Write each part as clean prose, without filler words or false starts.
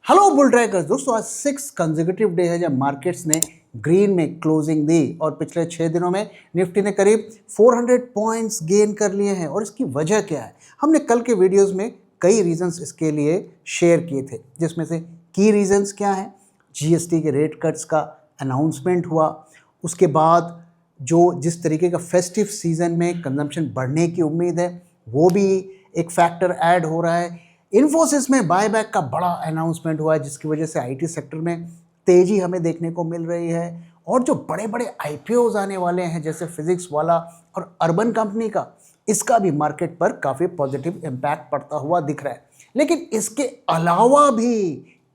Hello bull trackers दोस्तों, आज 6 consecutive day है जब मार्केट्स ने ग्रीन में क्लोजिंग दी और पिछले 6 दिनों में निफ्टी ने करीब 400 पॉइंट्स गेन कर लिए हैं। और इसकी वजह क्या है, हमने कल के वीडियोस में कई रीजंस इसके लिए शेयर किए थे, जिसमें से की रीजंस क्या हैं। जीएसटी के रेट कट्स का अनाउंसमेंट हुआ, उसके बाद जो जिस तरीके का फेस्टिव सीजन में कंजम्पशन बढ़ने की उम्मीद है वो भी एक फैक्टर ऐड हो रहा है। इन्फोसिस में बायबैक का बड़ा अनाउंसमेंट हुआ है, जिसकी वजह से आईटी सेक्टर में तेजी हमें देखने को मिल रही है। और जो बड़े बड़े आईपीओज आने वाले हैं जैसे फिजिक्स वाला और अर्बन कंपनी का, इसका भी मार्केट पर काफ़ी पॉजिटिव इम्पैक्ट पड़ता हुआ दिख रहा है। लेकिन इसके अलावा भी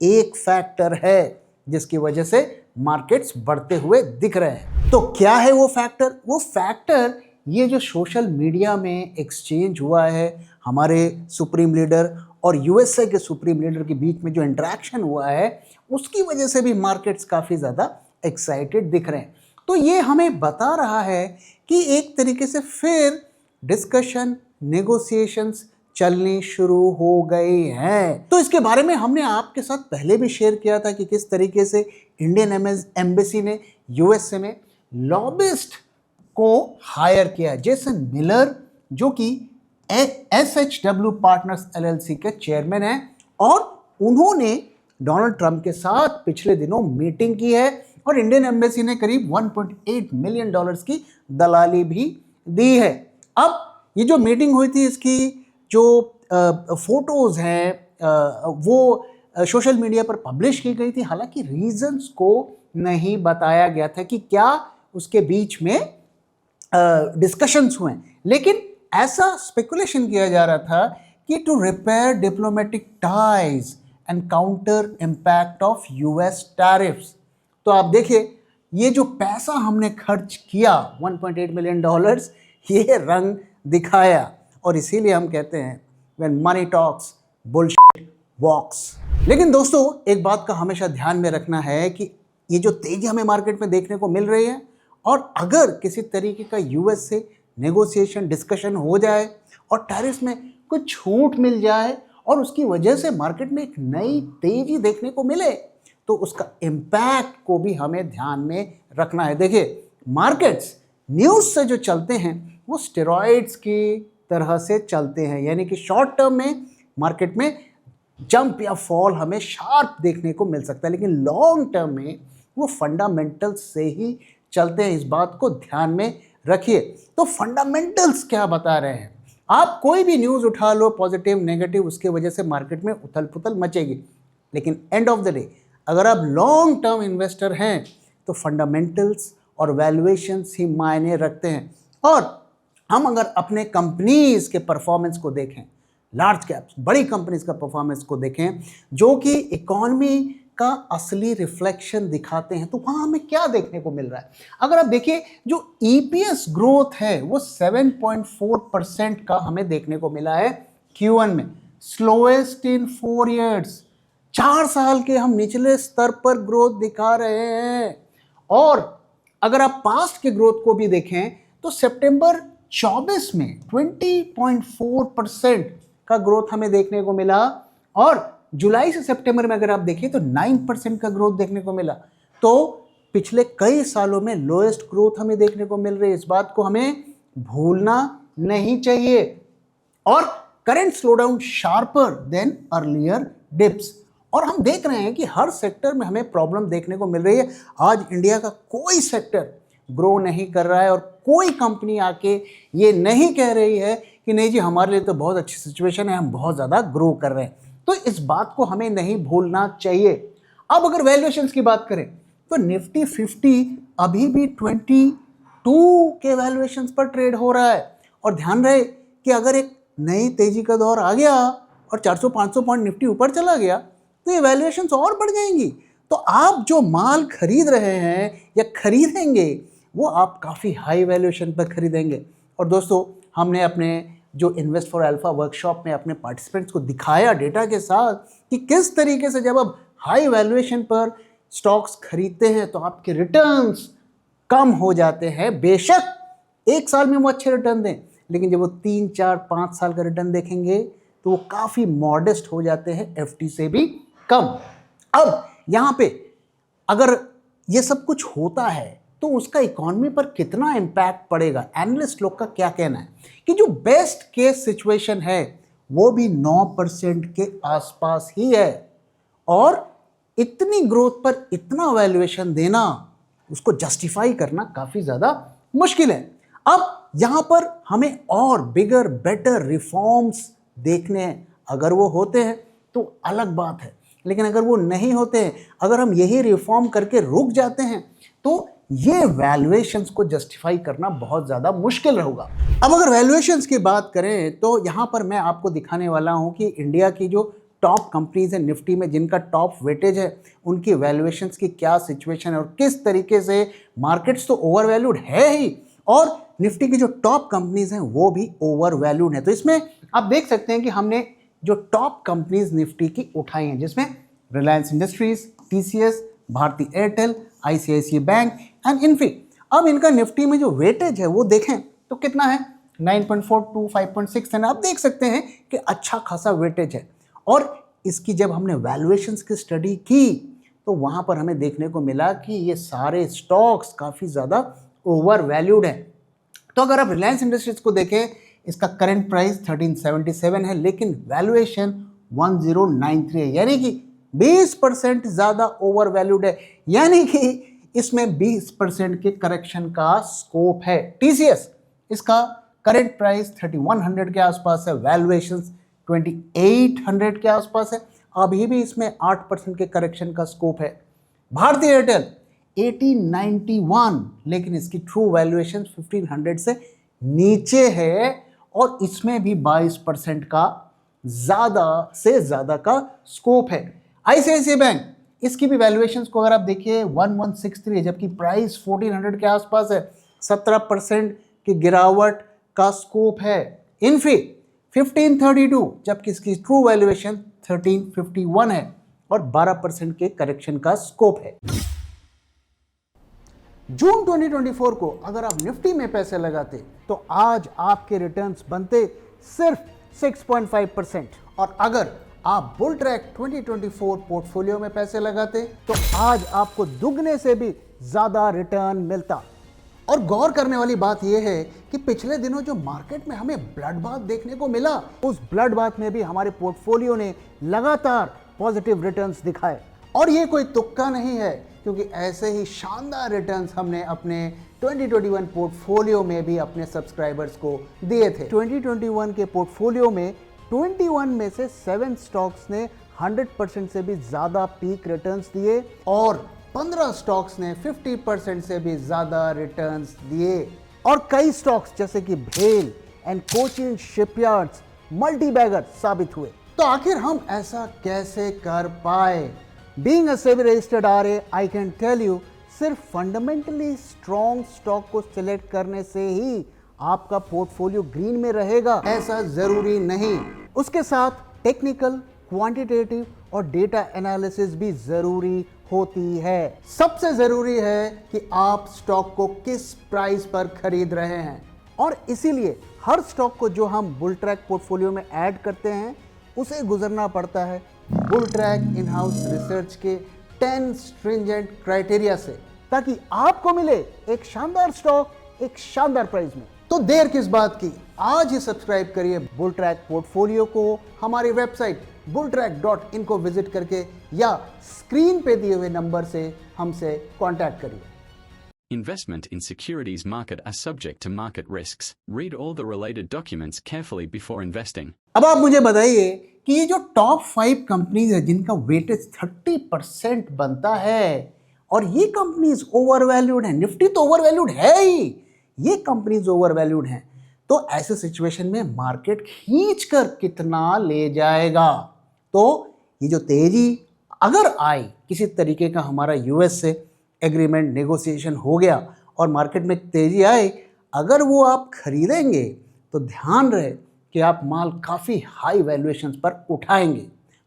एक फैक्टर है जिसकी वजह से मार्केट्स बढ़ते हुए दिख रहे हैं। तो क्या है वो फैक्टर? वो फैक्टर ये जो सोशल मीडिया में एक्सचेंज हुआ है हमारे सुप्रीम लीडर और यूएसए के सुप्रीम लीडर के बीच में जो इंटरेक्शन हुआ है, उसकी वजह से भी मार्केट्स काफ़ी ज़्यादा एक्साइटेड दिख रहे हैं। तो ये हमें बता रहा है कि एक तरीके से फिर डिस्कशन, नेगोशिएशंस चलनी शुरू हो गई हैं। तो इसके बारे में हमने आपके साथ पहले भी शेयर किया था कि किस तरीके से इंडियन एम्बेसी ने यूएसए में लॉबिस्ट को हायर किया, जेसन मिलर, जो कि SHW पार्टनर्स LLC के चेयरमैन हैं, और उन्होंने डोनाल्ड ट्रंप के साथ पिछले दिनों मीटिंग की है और इंडियन एम्बेसी ने करीब $1.8 मिलियन की दलाली भी दी है। अब ये जो मीटिंग हुई थी, इसकी जो फोटोज हैं वो सोशल मीडिया पर पब्लिश की गई थी। हालांकि रीजंस को नहीं बताया गया था कि क्या उसके बीच में डिस्कशंस हुए, लेकिन ऐसा स्पेकुलेशन किया जा रहा था कि to repair diplomatic ties and counter impact of US tariffs. तो आप देखिए, ये जो पैसा हमने खर्च किया $1.8 मिलियन, ये रंग दिखाया। और इसीलिए हम कहते हैं व्हेन मनी टॉक्स बुलशिट वॉक्स। लेकिन दोस्तों, एक बात का हमेशा ध्यान में रखना है कि ये जो तेजी हमें मार्केट में देखने को मिल रही है, और अगर किसी तरीके का यूएस से नेगोशिएशन डिस्कशन हो जाए और टैरिफ में कुछ छूट मिल जाए और उसकी वजह से मार्केट में एक नई तेजी देखने को मिले, तो उसका इम्पैक्ट को भी हमें ध्यान में रखना है। देखिए, मार्केट्स न्यूज़ से जो चलते हैं वो स्टेरॉइड्स की तरह से चलते हैं, यानी कि शॉर्ट टर्म में मार्केट में जंप या फॉल हमें शार्प देखने को मिल सकता है, लेकिन लॉन्ग टर्म में वो फंडामेंटल्स से ही चलते हैं। इस बात को ध्यान में रखिए। तो फंडामेंटल्स क्या बता रहे हैं? आप कोई भी न्यूज़ उठा लो, पॉजिटिव नेगेटिव, उसके वजह से मार्केट में उथल पुथल मचेगी, लेकिन एंड ऑफ द डे अगर आप लॉन्ग टर्म इन्वेस्टर हैं तो फंडामेंटल्स और वैल्यूएशंस ही मायने रखते हैं। और हम अगर अपने कंपनीज के परफॉर्मेंस को देखें, लार्ज कैप्स, बड़ी कंपनीज का परफॉर्मेंस को देखें जो कि इकोनॉमी का असली रिफ्लेक्शन दिखाते हैं, तो वहाँ हमें क्या देखने को मिल रहा है? अगर आप देखिए, जो EPS ग्रोथ है वो 7.4% का हमें देखने को मिला है Q1 में, स्लोएस्ट इन 4 years। 4 साल के हम निचले स्तर पर ग्रोथ दिखा रहे हैं। और अगर आप पास्ट के ग्रोथ को भी देखें तो सितंबर 24 में 20.4% का ग्रोथ हमें देखने को मिला, और जुलाई से सितंबर में अगर आप देखिए तो 9% का ग्रोथ देखने को मिला। तो पिछले कई सालों में लोएस्ट ग्रोथ हमें देखने को मिल रही है। इस बात को हमें भूलना नहीं चाहिए। और current slowdown sharper than earlier dips, और हम देख रहे हैं कि हर सेक्टर में हमें प्रॉब्लम देखने को मिल रही है। आज इंडिया का कोई सेक्टर ग्रो नहीं कर रहा है और कोई कंपनी आके ये नहीं कह रही है कि नहीं जी, हमारे लिए तो बहुत अच्छी सिचुएशन है, हम बहुत ज़्यादा ग्रो कर रहे हैं। तो इस बात को हमें नहीं भूलना चाहिए। अब अगर वैल्यूएशंस की बात करें तो निफ्टी 50 अभी भी 22 के वैल्यूएशंस पर ट्रेड हो रहा है। और ध्यान रहे कि अगर एक नई तेजी का दौर आ गया और 400-500 पॉइंट निफ्टी ऊपर चला गया तो ये वैल्यूएशंस और बढ़ जाएंगी। तो आप जो माल खरीद रहे हैं या खरीदेंगे वो आप काफ़ी हाई वैल्यूएशन पर खरीदेंगे। और दोस्तों, हमने अपने जो इन्वेस्ट फॉर अल्फा वर्कशॉप में अपने पार्टिसिपेंट्स को दिखाया डेटा के साथ कि किस तरीके से जब आप हाई वैल्यूएशन पर स्टॉक्स खरीदते हैं तो आपके रिटर्न्स कम हो जाते हैं। बेशक एक साल में वो अच्छे रिटर्न दें, लेकिन जब वो 3, 4, 5 साल का रिटर्न देखेंगे तो वो काफ़ी मॉडेस्ट हो जाते हैं, FD से भी कम। अब यहाँ पे अगर ये सब कुछ होता है तो उसका इकोनॉमी पर कितना इम्पैक्ट पड़ेगा, एनालिस्ट लोग का क्या कहना है कि जो बेस्ट केस सिचुएशन है वो भी 9% के आसपास ही है, और इतनी ग्रोथ पर इतना वैल्यूएशन देना, उसको जस्टिफाई करना काफ़ी ज़्यादा मुश्किल है। अब यहाँ पर हमें और बिगर बेटर रिफॉर्म्स देखने हैं, अगर वो होते हैं तो अलग बात है, लेकिन अगर वो नहीं होते हैं, अगर हम यही रिफॉर्म करके रुक जाते हैं तो ये वैल्यूएशंस को जस्टिफाई करना बहुत ज़्यादा मुश्किल होगा। अब अगर वैल्यूएशंस की बात करें तो यहाँ पर मैं आपको दिखाने वाला हूँ कि इंडिया की जो टॉप कंपनीज है निफ्टी में, जिनका टॉप वेटेज है, उनकी वैल्यूएशंस की क्या सिचुएशन है और किस तरीके से मार्केट्स तो ओवर वैल्यूड है ही, और निफ्टी की जो टॉप कंपनीज हैं वो भी ओवर वैल्यूड है। तो इसमें आप देख सकते हैं कि हमने जो टॉप कंपनीज निफ्टी की उठाई हैं, जिसमें Reliance Industries, TCS, Bharti Airtel, ICICI Bank and Infy. अब इनका निफ्टी में जो वेटेज है वो देखें तो कितना है, 9.4 टू 5.6 है। आप देख सकते हैं कि अच्छा खासा वेटेज है, और इसकी जब हमने वैल्यूएशंस की स्टडी की तो वहाँ पर हमें देखने को मिला कि ये सारे स्टॉक्स काफ़ी ज़्यादा ओवर वैल्यूड है। तो अगर आप रिलायंस इंडस्ट्रीज को देखें, इसका करंट प्राइस 1377 है, लेकिन वैल्यूएशन 1093 है, यानी कि 20% ज़्यादा ओवर वैल्यूड है, यानी कि इसमें 20% के करेक्शन का स्कोप है। टीसीएस, इसका करंट प्राइस 3100 के आसपास है, वैल्यूएशन 2800 के आसपास है, अभी भी इसमें 8% के करेक्शन का स्कोप है। भारती एयरटेल 1891, लेकिन इसकी ट्रू वैल्यूएशन 1500 से नीचे है, और इसमें भी 22% का ज़्यादा से ज़्यादा का स्कोप है। आईसीआईसीआई बैंक, इसकी भी वैल्यूएशंस को अगर आप देखिए 1163 है, जबकि प्राइस 1400 के आसपास है, 17% की गिरावट का स्कोप है। इन्फी 1532, जबकि इसकी ट्रू वैल्यूएशन 1351 है, और 12% के करेक्शन का स्कोप है। जून 2024 को अगर आप निफ्टी में पैसे लगाते तो आज आपके रिटर्न्स बनते सिर्फ 6.5%, और अगर आप बुल ट्रैक 2024 पोर्टफोलियो में पैसे लगाते तो आज आपको दुगने से भी ज्यादा रिटर्न मिलता। और गौर करने वाली बात यह है कि पिछले दिनों जो मार्केट में हमें ब्लड बाथ देखने को मिला, उस ब्लड बाथ में भी हमारे पोर्टफोलियो ने लगातार पॉजिटिव रिटर्न्स दिखाए, और ये कोई तुक्का नहीं है, क्योंकि ऐसे ही शानदार रिटर्न्स हमने अपने 2021 पोर्टफोलियो में भी अपने सब्सक्राइबर्स को दिए थे। 2021 के पोर्टफोलियो में 21 में से 7 स्टॉक्स ने 100% से भी ज़्यादा पीक रिटर्न्स दिए, और 15 स्टॉक्स ने 50% से भी ज़्यादा रिटर्न्स दिए, और कई स्टॉक्स जैसे कि भेल एंड कोचिन शिपयार्ड्स मल्टीबैगर साबित हुए। तो आखिर हम ऐसा कैसे कर पाए? Being a SEBI registered RA, I can tell you, सिर्फ फंडामेंटली स्ट्रॉन्ग स्टॉक को सिलेक्ट करने से ही आपका पोर्टफोलियो ग्रीन में रहेगा ऐसा जरूरी नहीं। उसके साथ टेक्निकल, क्वांटिटेटिव और डेटा एनालिसिस भी जरूरी होती है। सबसे जरूरी है कि आप स्टॉक को किस प्राइस पर खरीद रहे हैं, और इसीलिए हर स्टॉक को जो हम बुल ट्रैक पोर्टफोलियो में ऐड करते हैं उसे गुजरना पड़ता है bull track in house research के 10 स्ट्रिंजेंट क्राइटेरिया से, ताकि आपको मिले एक शानदार स्टॉक एक शानदार प्राइस में। तो देर किस बात की, आज ही सब्सक्राइब करिए बुल ट्रैक पोर्टफोलियो को हमारी वेबसाइट bulltrack.in को विजिट करके, या स्क्रीन पे दिए हुए नंबर से हमसे कांटेक्ट करिए। Investment in securities market are subject to market risks. Read all the related documents carefully before investing. अब आप मुझे बताइए कि ये जो टॉप 5 कंपनीज है जिनका वेटेज 30% बनता है, और ये कंपनीज ओवर वैल्यूड है, निफ्टी तो ओवर वैल्यूड है ही, ये कंपनीज ओवर वैल्यूड हैं, तो ऐसे सिचुएशन में मार्केट खींच कर कितना ले जाएगा? तो ये जो तेजी अगर आई, किसी तरीके का हमारा यूएस से एग्रीमेंट नेगोशिएशन हो गया और मार्केट में तेजी आई, अगर वो आप खरीदेंगे तो ध्यान रहे कि आप माल काफ़ी हाई वैल्यूएशंस पर उठाएंगे।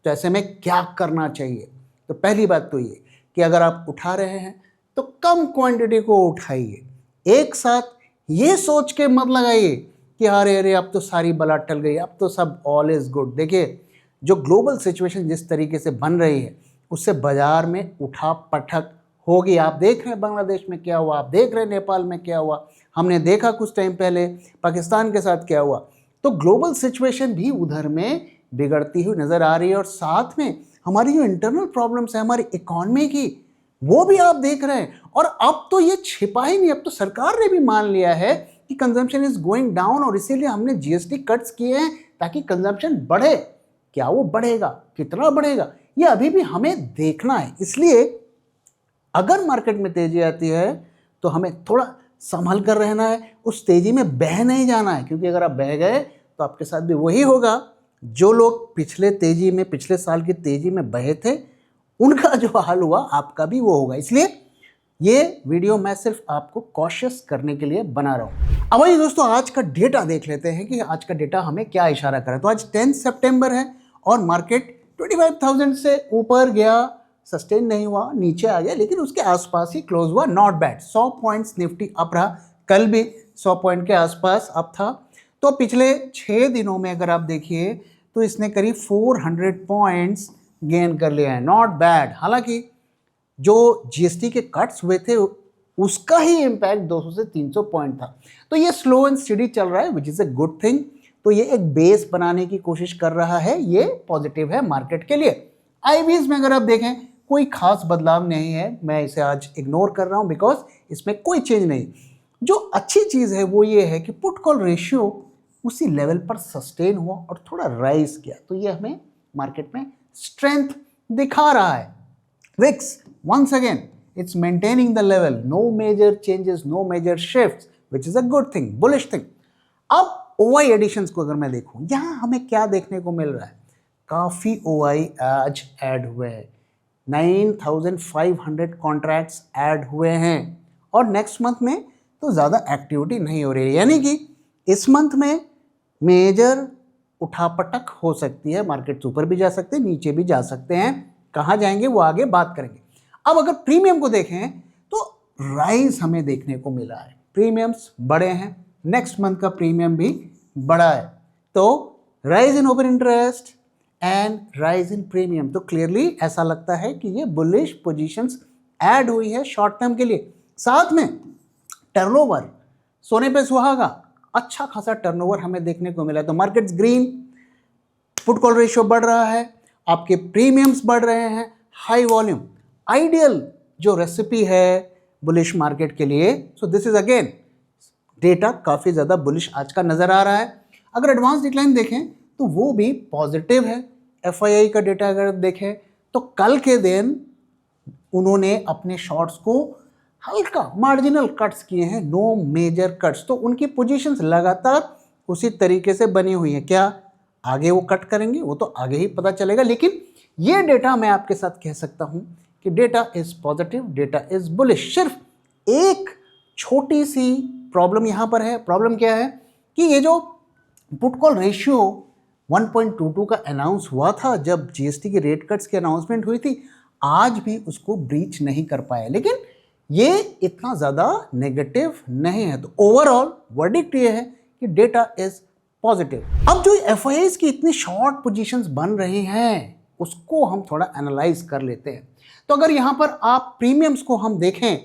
तो ऐसे में क्या करना चाहिए? तो पहली बात तो ये कि अगर आप उठा रहे हैं तो कम क्वांटिटी को उठाइए, एक साथ ये सोच के मत लगाइए कि अरे अरे अब तो सारी बला टल गई, अब तो सब ऑल इज़ गुड। देखिए जो ग्लोबल सिचुएशन जिस तरीके से बन रही है, उससे बाजार में उठा पटक होगी। आप देख रहे हैं बांग्लादेश में क्या हुआ, आप देख रहे हैं नेपाल में क्या हुआ, हमने देखा कुछ टाइम पहले पाकिस्तान के साथ क्या हुआ। तो ग्लोबल सिचुएशन भी उधर में बिगड़ती हुई नज़र आ रही है, और साथ में हमारी जो इंटरनल प्रॉब्लम्स है हमारी इकोनॉमी की, वो भी आप देख रहे हैं। और अब तो ये छिपा ही नहीं, अब तो सरकार ने भी मान लिया है कि कंजम्पशन इज गोइंग डाउन, और इसीलिए हमने जीएसटी कट्स किए हैं ताकि कंजम्पशन बढ़े। क्या वो बढ़ेगा, कितना बढ़ेगा, ये अभी भी हमें देखना है। इसलिए अगर मार्केट में तेजी आती है तो हमें थोड़ा संभल कर रहना है, उस तेजी में बह नहीं जाना है, क्योंकि अगर आप बह गए तो आपके साथ भी वही होगा। जो लोग पिछले साल की तेजी में बहे थे, उनका जो हाल हुआ आपका भी वो होगा। इसलिए ये वीडियो मैं सिर्फ आपको कॉशियस करने के लिए बना रहा हूँ। अब आइए दोस्तों, आज का डेटा देख लेते हैं कि आज का डेटा हमें क्या इशारा करे। तो आज 10 सितंबर है और मार्केट 25,000 से ऊपर गया, सस्टेन नहीं हुआ, नीचे आ गया, लेकिन उसके आसपास ही क्लोज हुआ। Not bad, 100 points Nifty up रहा, कल भी 100 पॉइंट के आसपास अप था। तो पिछले 6 दिनों में अगर आप देखिए तो इसने करीब 400 पॉइंट्स गेन कर लिया है। Not bad. हालांकि जो जीएसटी के कट्स हुए थे उसका ही इम्पैक्ट 200 से 300 पॉइंट था। तो ये स्लो एंड स्टडी चल रहा है, which is a good thing. तो ये एक बेस बनाने की कोशिश कर रहा है, ये पॉजिटिव है मार्केट के लिए। आईवीज में अगर आप देखें कोई खास बदलाव नहीं है, मैं इसे आज इग्नोर कर रहा हूं बिकॉज इसमें कोई चेंज नहीं। जो अच्छी चीज़ है वो ये है कि पुट कॉल रेशियो उसी लेवल पर सस्टेन हुआ और थोड़ा राइज किया, तो ये हमें मार्केट में स्ट्रेंथ दिखा रहा है। VIX once again it's maintaining the level, no major changes, no major shifts, which is a good thing, bullish thing. अब OI एडिशंस को अगर मैं देखूं, यहां हमें क्या देखने को मिल रहा है, काफ़ी OI आज ऐड हुए हैं, 9,500 कॉन्ट्रैक्ट्स ऐड हुए हैं, और नेक्स्ट मंथ में तो ज़्यादा एक्टिविटी नहीं हो रही है, यानी कि इस मंथ में मेजर उठापटक हो सकती है, मार्केट ऊपर भी जा सकते हैं, नीचे भी जा सकते हैं। कहाँ जाएंगे वो आगे बात करेंगे। अब अगर प्रीमियम को देखें तो राइज हमें देखने को मिला है, प्रीमियम्स बड़े हैं, नेक्स्ट मंथ का प्रीमियम भी बड़ा है। तो rise in open interest and rise in premium, तो क्लियरली ऐसा लगता है कि ये बुलिश पोजीशंस ऐड हुई है शॉर्ट टर्म के लिए। साथ में टर्नओवर, सोने पे सुहागा, अच्छा खासा टर्नओवर हमें देखने को मिला है। तो markets green, put call ratio बढ़ रहा है, आपके प्रीमियम्स बढ़ रहे हैं, हाई वॉल्यूम, आइडियल जो रेसिपी है बुलिश मार्केट के लिए। So this is again data काफ़ी ज़्यादा बुलिश आज का नज़र आ रहा है। अगर एडवांस डिक्लाइन देखें तो वो भी पॉजिटिव है। एफआईआई का डेटा अगर देखें तो कल के दिन उन्होंने अपने शॉर्ट्स को हल्का मार्जिनल कट्स किए हैं, नो मेजर कट्स, तो उनकी पोजीशंस लगातार उसी तरीके से बनी हुई हैं। क्या आगे वो कट करेंगे वो तो आगे ही पता चलेगा, लेकिन ये डेटा मैं आपके साथ कह सकता हूं कि data is positive, data is bullish. सिर्फ एक छोटी सी प्रॉब्लम यहां पर है। प्रॉब्लम क्या है कि ये जो पुट कॉल रेशियो 1.22 का अनाउंस हुआ था जब जीएसटी के रेट कट्स की अनाउंसमेंट हुई थी, आज भी उसको ब्रीच नहीं कर पाया, लेकिन ये इतना ज़्यादा नेगेटिव नहीं है। तो ओवरऑल वर्डिक्ट ये है कि डेटा इज पॉजिटिव। अब जो एफआईआईज की इतनी शॉर्ट पोजीशंस बन रही हैं उसको हम थोड़ा एनालाइज कर लेते हैं। तो अगर यहाँ पर आप प्रीमियम्स को हम देखें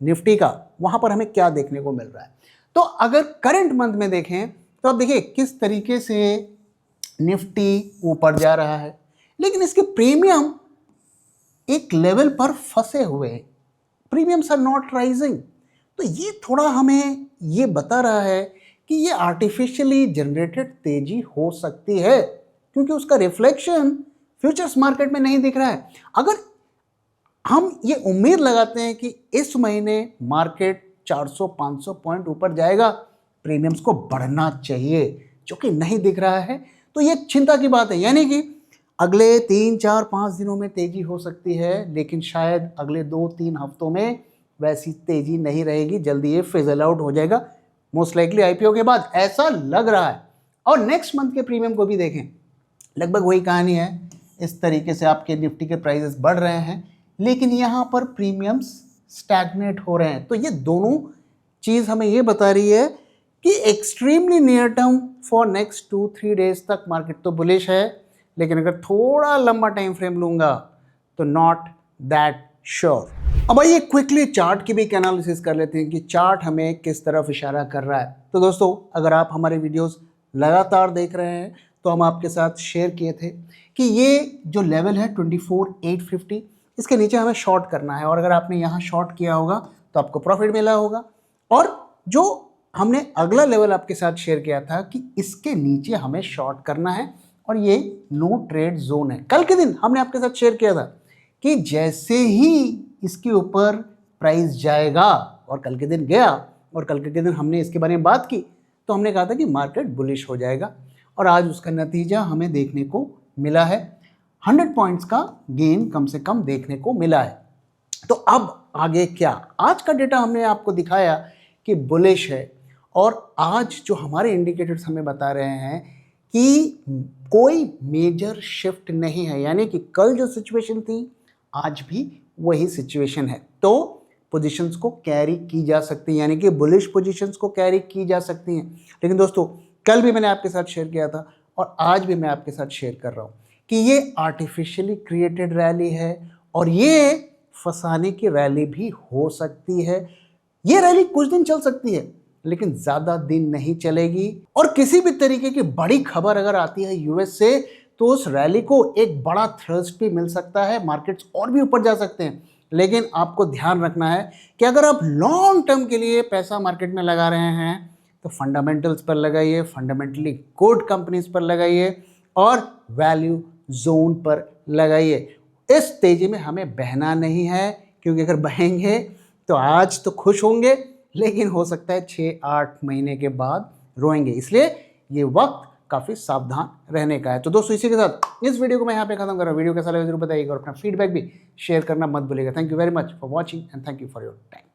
निफ्टी का, वहाँ पर हमें क्या देखने को मिल रहा है। तो अगर करंट मंथ में देखें तो आप देखिए किस तरीके से निफ्टी ऊपर जा रहा है, लेकिन इसके प्रीमियम एक लेवल पर फंसे हुए हैं, प्रीमियम्स आर नॉट राइजिंग। तो ये थोड़ा हमें ये बता रहा है कि ये आर्टिफिशियली जनरेटेड तेजी हो सकती है, क्योंकि उसका रिफ्लेक्शन फ्यूचर्स मार्केट में नहीं दिख रहा है। अगर हम ये उम्मीद लगाते हैं कि इस महीने मार्केट 400-500 पॉइंट ऊपर जाएगा, प्रीमियम्स को बढ़ना चाहिए, जो कि नहीं दिख रहा है, तो ये चिंता की बात है। यानी कि अगले 3-4-5 दिनों में तेजी हो सकती है, लेकिन शायद अगले 2-3 हफ्तों में वैसी तेजी नहीं रहेगी, जल्दी ये फिजल आउट हो जाएगा, मोस्ट लाइकली आईपीओ के बाद, ऐसा लग रहा है। और नेक्स्ट मंथ के प्रीमियम को भी देखें, लगभग वही कहानी है। इस तरीके से आपके निफ्टी के प्राइसेस बढ़ रहे हैं, लेकिन यहाँ पर प्रीमियम्स स्टैग्नेट हो रहे हैं। तो ये दोनों चीज़ हमें ये बता रही है कि extremely near term for next 2-3 days तक मार्केट तो बुलिश है, लेकिन अगर थोड़ा लंबा टाइम फ्रेम लूँगा तो नॉट दैट श्योर। अब आइए क्विकली चार्ट की भी एक एनालिसिस कर लेते हैं कि चार्ट हमें किस तरफ इशारा कर रहा है। तो दोस्तों, अगर आप हमारे वीडियोस लगातार देख रहे हैं तो हम आपके साथ शेयर किए थे कि ये जो लेवल है 24,850, इसके नीचे हमें शॉर्ट करना है, और अगर आपने यहाँ शॉर्ट किया होगा तो आपको प्रॉफिट मिला होगा। और जो हमने अगला लेवल आपके साथ शेयर किया था कि इसके नीचे हमें शॉर्ट करना है, और ये नो ट्रेड जोन है। कल के दिन हमने आपके साथ शेयर किया था कि जैसे ही इसके ऊपर प्राइस जाएगा, और कल के दिन गया, और कल के दिन हमने इसके बारे में बात की, तो हमने कहा था कि मार्केट बुलिश हो जाएगा, और आज उसका नतीजा हमें देखने को मिला है। 100 पॉइंट्स का गेन कम से कम देखने को मिला है। तो अब आगे क्या? आज का डेटा हमने आपको दिखाया कि बुलिश है, और आज जो हमारे इंडिकेटर्स हमें बता रहे हैं कि कोई मेजर शिफ्ट नहीं है, यानी कि कल जो सिचुएशन थी आज भी वही सिचुएशन है। तो पोजीशंस को कैरी की जा सकती है, यानी कि बुलिश पोजीशंस को कैरी की जा सकती हैं। लेकिन दोस्तों, कल भी मैंने आपके साथ शेयर किया था और आज भी मैं आपके साथ शेयर कर रहा हूँ कि ये आर्टिफिशियली क्रिएटेड रैली है, और ये फंसाने की रैली भी हो सकती है। ये रैली कुछ दिन चल सकती है, लेकिन ज़्यादा दिन नहीं चलेगी। और किसी भी तरीके की बड़ी खबर अगर आती है यूएस से, तो उस रैली को एक बड़ा थ्रस्ट भी मिल सकता है, मार्केट्स और भी ऊपर जा सकते हैं। लेकिन आपको ध्यान रखना है कि अगर आप लॉन्ग टर्म के लिए पैसा मार्केट में लगा रहे हैं तो फंडामेंटल्स पर लगाइए, फंडामेंटली गुड कंपनीज पर लगाइए, और वैल्यू जोन पर लगाइए। इस तेजी में हमें बहना नहीं है, क्योंकि अगर बहेंगे तो आज तो खुश होंगे, लेकिन हो सकता है 6-8 महीने के बाद रोएंगे। इसलिए ये वक्त काफ़ी सावधान रहने का है। तो दोस्तों, इसी के साथ इस वीडियो को मैं यहाँ पे खत्म कर रहा हूँ। वीडियो कैसा लगा जरूर बताइएगा, और अपना फीडबैक भी शेयर करना मत भूलिएगा। Thank you very much for watching, and thank you for your time.